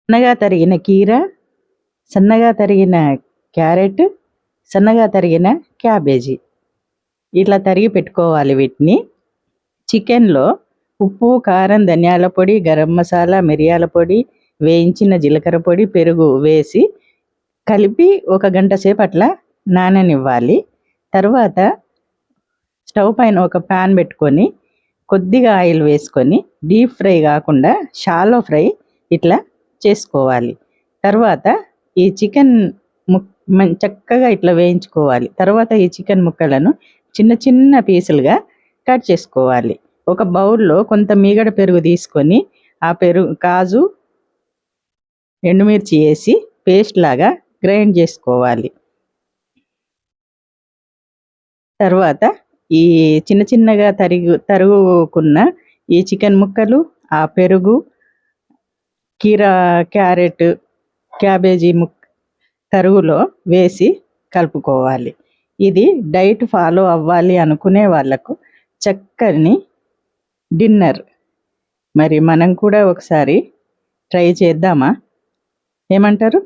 సన్నగా తరిగిన కీర, సన్నగా తరిగిన క్యారెట్, సన్నగా తరిగిన క్యాబేజీ ఇట్లా తరిగి పెట్టుకోవాలి. వీటిని చికెన్లో ఉప్పు, కారం, ధనియాల పొడి, గరం మసాలా, మిరియాల పొడి, వేయించిన జీలకర్ర పొడి, పెరుగు వేసి కలిపి ఒక గంట సేపు అట్లా నాననివ్వాలి. తర్వాత స్టవ్ పైన ఒక ప్యాన్ పెట్టుకొని కొద్దిగా ఆయిల్ వేసుకొని డీప్ ఫ్రై కాకుండా షాలో ఫ్రై ఇట్లా చేసుకోవాలి. తర్వాత ఈ చికెన్ చక్కగా ఇట్లా వేయించుకోవాలి. తర్వాత ఈ చికెన్ ముక్కలను చిన్న చిన్న పీసులుగా కట్ చేసుకోవాలి. ఒక బౌల్లో కొంత మీగడ పెరుగు తీసుకొని ఆ పెరుగు, కాజు, ఎండుమిర్చి వేసి పేస్ట్ లాగా గ్రైండ్ చేసుకోవాలి. తర్వాత ఈ చిన్న చిన్నగా తరుగుకున్న ఈ చికెన్ ముక్కలు, ఆ పెరుగు, క్యారెట్, క్యాబేజీ తరుగులో వేసి కలుపుకోవాలి. ఇది డైట్ ఫాలో అవ్వాలి అనుకునే వాళ్ళకు చక్కని డిన్నర్. మరి మనం కూడా ఒకసారి ట్రై చేద్దామా? ఏమంటారు?